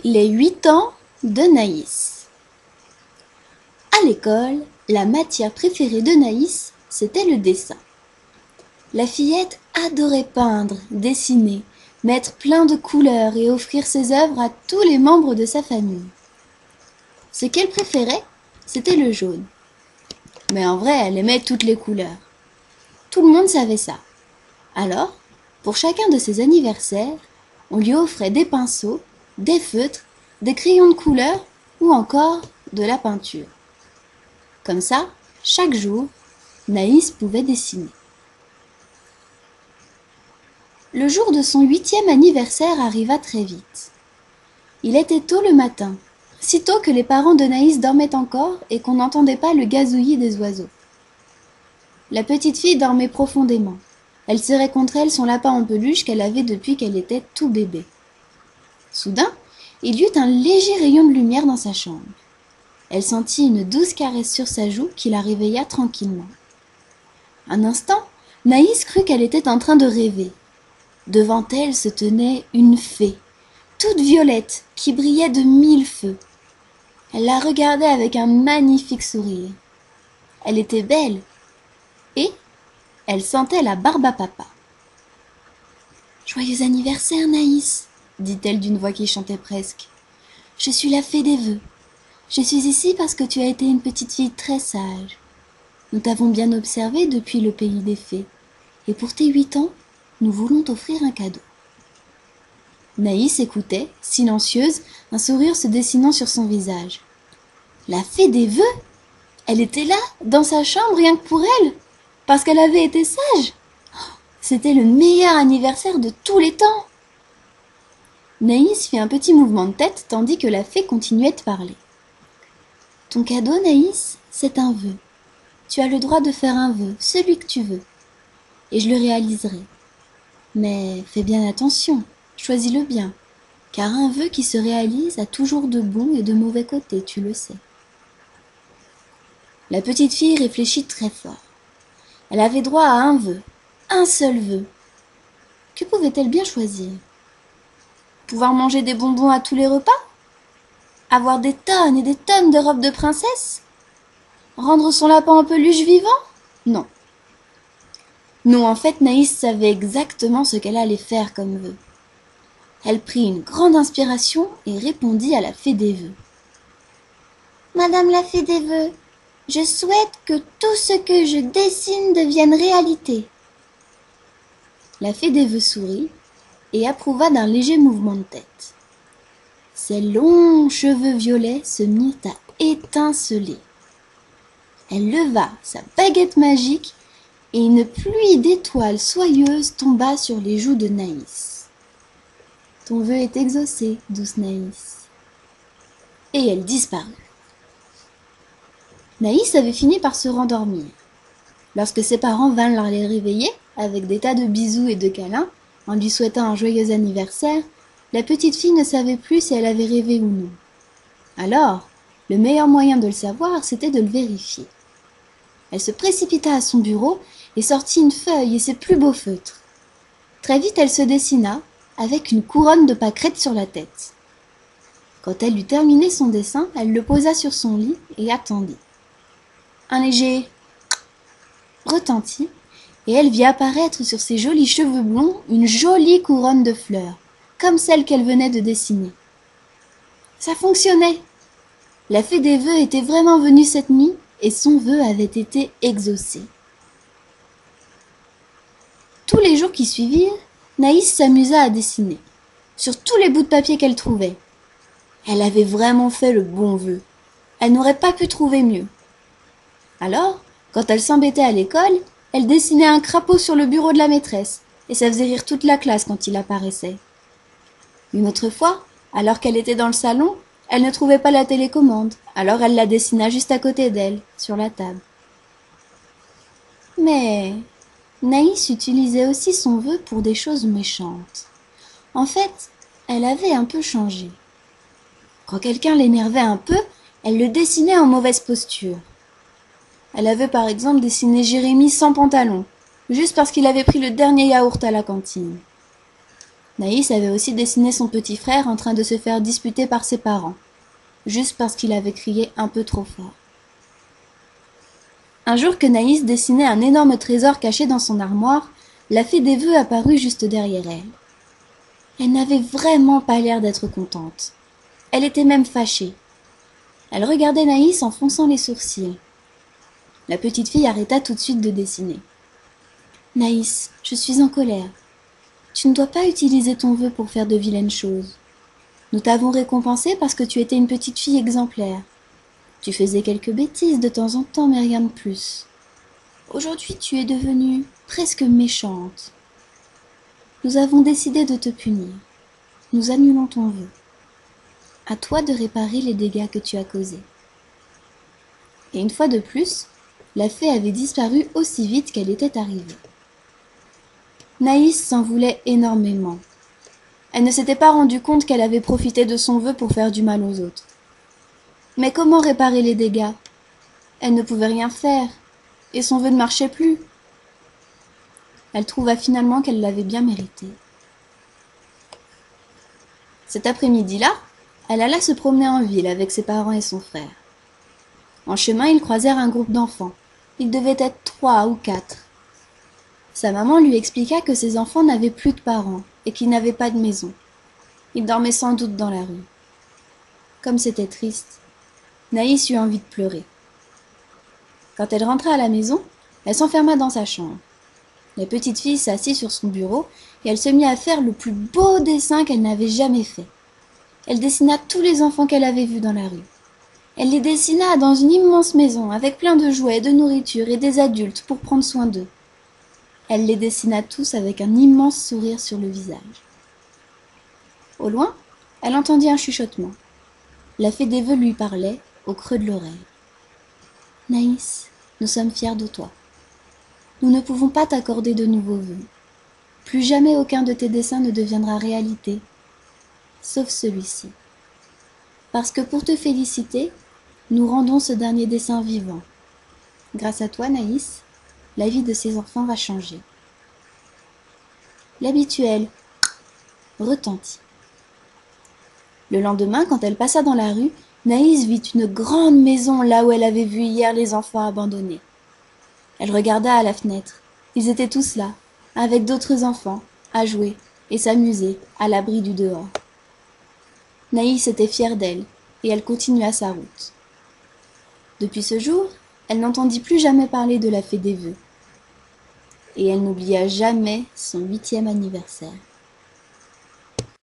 Les 8 ans de Naïs. À l'école, la matière préférée de Naïs, c'était le dessin. La fillette adorait peindre, dessiner, mettre plein de couleurs et offrir ses œuvres à tous les membres de sa famille. Ce qu'elle préférait, c'était le jaune. Mais en vrai, elle aimait toutes les couleurs. Tout le monde savait ça. Alors, pour chacun de ses anniversaires, on lui offrait des pinceaux, des feutres, des crayons de couleur ou encore de la peinture. Comme ça, chaque jour, Naïs pouvait dessiner. Le jour de son 8e anniversaire arriva très vite. Il était tôt le matin, si tôt que les parents de Naïs dormaient encore et qu'on n'entendait pas le gazouillis des oiseaux. La petite fille dormait profondément. Elle serrait contre elle son lapin en peluche qu'elle avait depuis qu'elle était tout bébé. Soudain, il y eut un léger rayon de lumière dans sa chambre. Elle sentit une douce caresse sur sa joue qui la réveilla tranquillement. Un instant, Naïs crut qu'elle était en train de rêver. Devant elle se tenait une fée, toute violette, qui brillait de 1000 feux. Elle la regardait avec un magnifique sourire. Elle était belle et elle sentait la barbe à papa. « Joyeux anniversaire, Naïs !» dit-elle d'une voix qui chantait presque. « Je suis la fée des vœux. Je suis ici parce que tu as été une petite fille très sage. Nous t'avons bien observée depuis le pays des fées, et pour tes 8 ans, nous voulons t'offrir un cadeau. » Naïs écoutait, silencieuse, un sourire se dessinant sur son visage. La fée des vœux? Elle était là, dans sa chambre, rien que pour elle, parce qu'elle avait été sage. C'était le meilleur anniversaire de tous les temps. Naïs fit un petit mouvement de tête tandis que la fée continuait de parler. « Ton cadeau, Naïs, c'est un vœu. Tu as le droit de faire un vœu, celui que tu veux, et je le réaliserai. Mais fais bien attention, choisis-le bien, car un vœu qui se réalise a toujours de bons et de mauvais côtés, tu le sais. » La petite fille réfléchit très fort. Elle avait droit à un vœu, un seul vœu. Que pouvait-elle bien choisir? Pouvoir manger des bonbons à tous les repas? Avoir des tonnes et des tonnes de robes de princesse? Rendre son lapin en peluche vivant? Non. Non, en fait, Naïs savait exactement ce qu'elle allait faire comme vœu. Elle prit une grande inspiration et répondit à la fée des vœux. « Madame la fée des vœux, je souhaite que tout ce que je dessine devienne réalité. » La fée des vœux sourit et approuva d'un léger mouvement de tête. Ses longs cheveux violets se mirent à étinceler. Elle leva sa baguette magique et une pluie d'étoiles soyeuses tomba sur les joues de Naïs. « Ton vœu est exaucé, douce Naïs. » Et elle disparut. Naïs avait fini par se rendormir. Lorsque ses parents vinrent la réveiller, avec des tas de bisous et de câlins, en lui souhaitant un joyeux anniversaire, la petite fille ne savait plus si elle avait rêvé ou non. Alors, le meilleur moyen de le savoir, c'était de le vérifier. Elle se précipita à son bureau et sortit une feuille et ses plus beaux feutres. Très vite, elle se dessina, avec une couronne de pâquerettes sur la tête. Quand elle eut terminé son dessin, elle le posa sur son lit et attendit. Un léger retentit, et elle vit apparaître sur ses jolis cheveux blonds une jolie couronne de fleurs, comme celle qu'elle venait de dessiner. Ça fonctionnait. La fée des vœux était vraiment venue cette nuit, et son vœu avait été exaucé. Tous les jours qui suivirent, Naïs s'amusa à dessiner, sur tous les bouts de papier qu'elle trouvait. Elle avait vraiment fait le bon vœu. Elle n'aurait pas pu trouver mieux. Alors, quand elle s'embêtait à l'école, elle dessinait un crapaud sur le bureau de la maîtresse, et ça faisait rire toute la classe quand il apparaissait. Une autre fois, alors qu'elle était dans le salon, elle ne trouvait pas la télécommande, alors elle la dessina juste à côté d'elle, sur la table. Mais Naïs utilisait aussi son vœu pour des choses méchantes. En fait, elle avait un peu changé. Quand quelqu'un l'énervait un peu, elle le dessinait en mauvaise posture. Elle avait par exemple dessiné Jérémie sans pantalon, juste parce qu'il avait pris le dernier yaourt à la cantine. Naïs avait aussi dessiné son petit frère en train de se faire disputer par ses parents, juste parce qu'il avait crié un peu trop fort. Un jour que Naïs dessinait un énorme trésor caché dans son armoire, la fée des vœux apparut juste derrière elle. Elle n'avait vraiment pas l'air d'être contente. Elle était même fâchée. Elle regardait Naïs en fronçant les sourcils. La petite fille arrêta tout de suite de dessiner. « Naïs, je suis en colère. Tu ne dois pas utiliser ton vœu pour faire de vilaines choses. Nous t'avons récompensé parce que tu étais une petite fille exemplaire. Tu faisais quelques bêtises de temps en temps, mais rien de plus. Aujourd'hui, tu es devenue presque méchante. Nous avons décidé de te punir. Nous annulons ton vœu. À toi de réparer les dégâts que tu as causés. » Et une fois de plus, la fée avait disparu aussi vite qu'elle était arrivée. Naïs s'en voulait énormément. Elle ne s'était pas rendue compte qu'elle avait profité de son vœu pour faire du mal aux autres. Mais comment réparer les dégâts? Elle ne pouvait rien faire, et son vœu ne marchait plus. Elle trouva finalement qu'elle l'avait bien mérité. Cet après-midi-là, elle alla se promener en ville avec ses parents et son frère. En chemin, ils croisèrent un groupe d'enfants. Ils devaient être 3 ou 4. Sa maman lui expliqua que ses enfants n'avaient plus de parents et qu'ils n'avaient pas de maison. Ils dormaient sans doute dans la rue. Comme c'était triste, Naïs eut envie de pleurer. Quand elle rentra à la maison, elle s'enferma dans sa chambre. La petite fille s'assit sur son bureau et elle se mit à faire le plus beau dessin qu'elle n'avait jamais fait. Elle dessina tous les enfants qu'elle avait vus dans la rue. Elle les dessina dans une immense maison avec plein de jouets, de nourriture et des adultes pour prendre soin d'eux. Elle les dessina tous avec un immense sourire sur le visage. Au loin, elle entendit un chuchotement. La fée des vœux lui parlait au creux de l'oreille. « Naïs, nous sommes fiers de toi. Nous ne pouvons pas t'accorder de nouveaux vœux. Plus jamais aucun de tes dessins ne deviendra réalité, sauf celui-ci. Parce que pour te féliciter, nous rendons ce dernier dessin vivant. Grâce à toi, Naïs, la vie de ces enfants va changer. » L'habituel retentit. Le lendemain, quand elle passa dans la rue, Naïs vit une grande maison là où elle avait vu hier les enfants abandonnés. Elle regarda à la fenêtre. Ils étaient tous là, avec d'autres enfants, à jouer et s'amuser à l'abri du dehors. Naïs était fière d'elle et elle continua sa route. Depuis ce jour, elle n'entendit plus jamais parler de la fée des vœux. Et elle n'oublia jamais son 8e anniversaire.